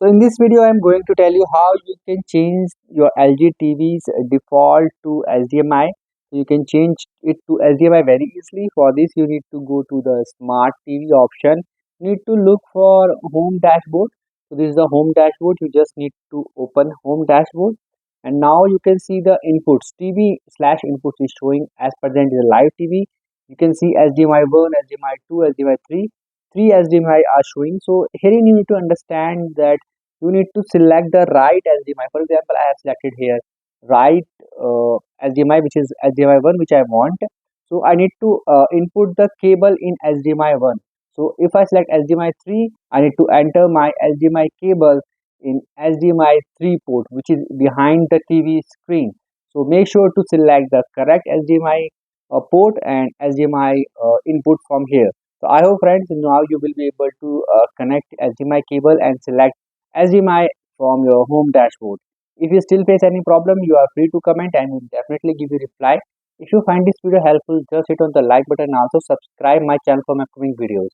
So in this video, I'm going to tell you how you can change your LG TV's default to HDMI. You can change it to HDMI very easily. For this, you need to go to the Smart TV option. You need to look for Home Dashboard. So this is the Home Dashboard. You just need to open Home Dashboard, and now you can see the inputs. TV slash inputs is showing as present is a live TV. You can see HDMI 1, HDMI 2, HDMI 3. Three HDMI are showing. So here you need to understand that you need to select the right HDMI. For example, I have selected here right HDMI, which is HDMI 1, which I want. So I need to input the cable in HDMI 1. So if I select HDMI 3, I need to enter my HDMI cable in HDMI 3 port, which is behind the TV screen. So make sure to select the correct HDMI port and HDMI input from here. So I hope friends, now you will be able to connect HDMI cable and select HDMI from your home dashboard. If you still face any problem, you are free to comment and we'll definitely give you reply. If you find this video helpful, just hit on the like button and also subscribe my channel for my upcoming videos.